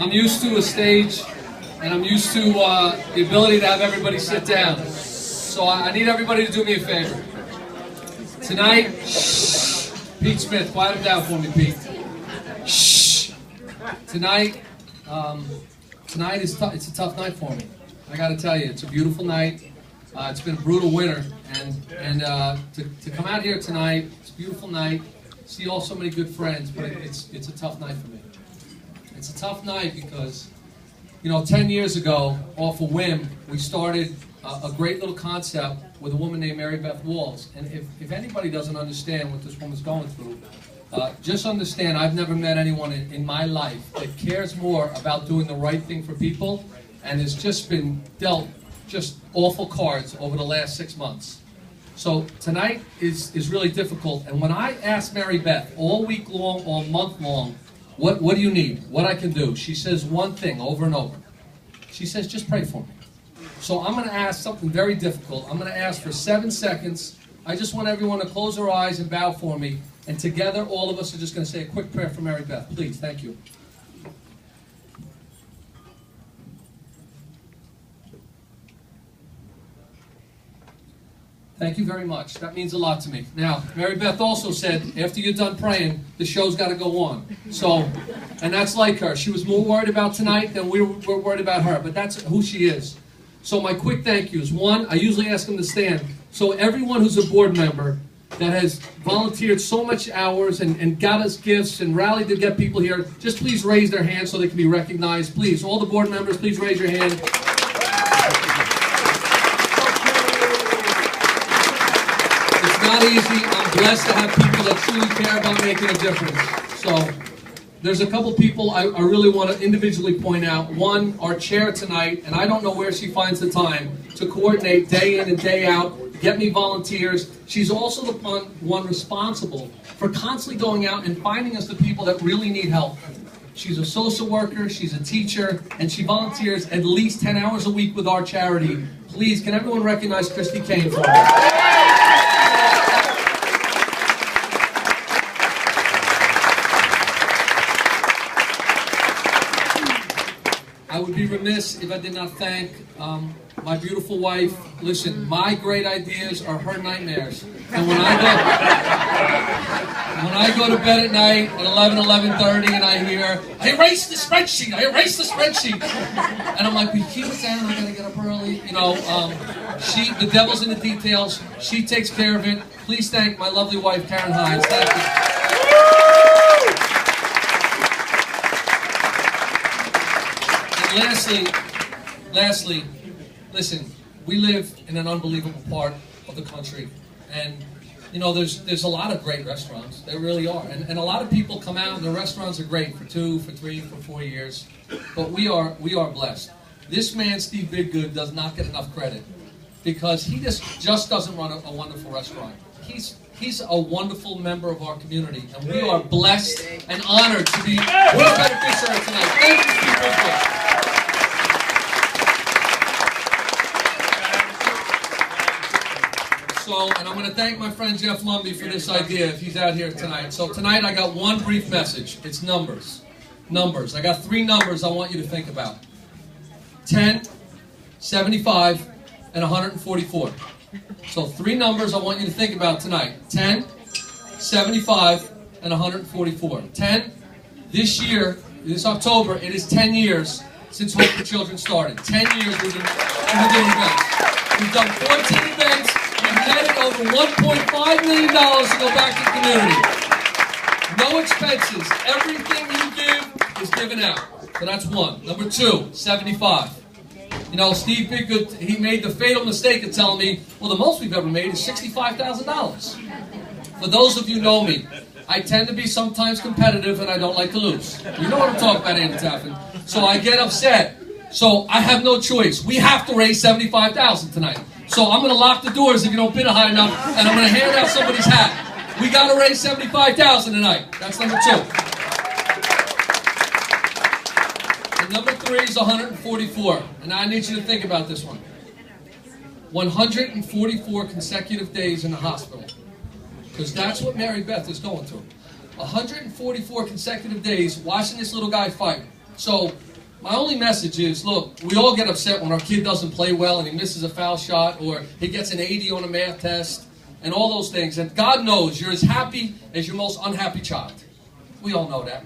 I'm used to a stage, and I'm used to the ability to have everybody sit down. So I need everybody to do me a favor. Tonight, Pete Smith, quiet him down for me, Pete. Shh. Tonight it's a tough night for me. I got to tell you, it's a beautiful night. It's been a brutal winter, and to come out here tonight, it's a beautiful night. See all so many good friends, but it's a tough night for me. It's a tough night because, 10 years ago, off a whim, we started a great little concept with a woman named Mary Beth Walls. And if anybody doesn't understand what this woman's going through, just understand I've never met anyone in my life that cares more about doing the right thing for people and has just been dealt just awful cards over the last 6 months. So tonight is really difficult. And when I asked Mary Beth all week long, all month long, what do you need? What I can do? She says one thing over and over. She says, just pray for me. So I'm going to ask something very difficult. I'm going to ask for 7 seconds. I just want everyone to close their eyes and bow for me. And together, all of us are just going to say a quick prayer for Mary Beth. Please, thank you. Thank you very much. That means a lot to me. Now, Mary Beth also said, after you're done praying, the show's got to go on. So, and that's like her. She was more worried about tonight than we were worried about her. But that's who she is. So my quick thank yous. One, I usually ask them to stand. So everyone who's a board member that has volunteered so much hours and got us gifts and rallied to get people here, just please raise their hands so they can be recognized. Please, all the board members, please raise your hand. Not easy. I'm blessed to have people that truly care about making a difference. So there's a couple people I really want to individually point out. One, our chair tonight, and I don't know where she finds the time to coordinate day in and day out, get me volunteers. She's also the one responsible for constantly going out and finding us the people that really need help. She's a social worker, she's a teacher, and she volunteers at least 10 hours a week with our charity. Please, can everyone recognize Christy Kane for her? I would be remiss if I did not thank my beautiful wife. Listen, my great ideas are her nightmares. And when I go to bed at night at 11:30 and I hear, I erased the spreadsheet, and I'm like, we keep it down, I gotta get up early. The devil's in the details. She takes care of it. Please thank my lovely wife, Karen Hines. Thank you. Lastly, listen, we live in an unbelievable part of the country, and there's a lot of great restaurants. There really are, and a lot of people come out and the restaurants are great for 2, for 3, for 4 years, but we are blessed. This man, Steve Biggood, does not get enough credit because he just doesn't run a wonderful restaurant. He's a wonderful member of our community, and we are blessed and honored to be his beneficiary tonight. Thank you, Steve Biggood. And I'm going to thank my friend Jeff Lumby for this idea if he's out here tonight. So tonight I got one brief message. It's numbers. Numbers. I got 3 numbers I want you to think about. 10, 75, and 144. So 3 numbers I want you to think about tonight. 10, 75, and 144. 10, this year, this October, it is 10 years since Hope for Children started. 10 years we've been doing events. We've done 14 events. We've netted over $1.5 million to go back to the community. No expenses. Everything you give is given out. So that's 1. Number 2, 75. Steve Biggood, he made the fatal mistake of telling me, well, the most we've ever made is $65,000. For those of you who know me, I tend to be sometimes competitive and I don't like to lose. You know what I'm talking about, Andy Taffin. So I get upset. So I have no choice. We have to raise $75,000 tonight. So I'm going to lock the doors if you don't bid high enough, and I'm going to hand out somebody's hat. We got to raise $75,000 tonight. That's number 2. And number 3 is 144. And I need you to think about this one. 144 consecutive days in the hospital. Because that's what Mary Beth is going through. 144 consecutive days watching this little guy fight. So My only message is, look, we all get upset when our kid doesn't play well and he misses a foul shot or he gets an 80 on a math test and all those things. And God knows you're as happy as your most unhappy child. We all know that.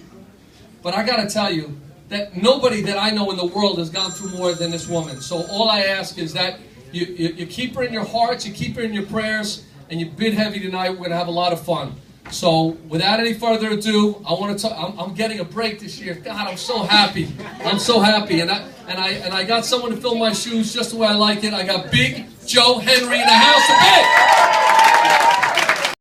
But I got to tell you that nobody that I know in the world has gone through more than this woman. So all I ask is that you keep her in your hearts, you keep her in your prayers, and you bid heavy tonight. We're going to have a lot of fun. So without any further ado, I want to I'm getting a break this year. God, I'm so happy. I'm so happy. And I got someone to fill my shoes just the way I like it. I got Big Joe Henry in the house.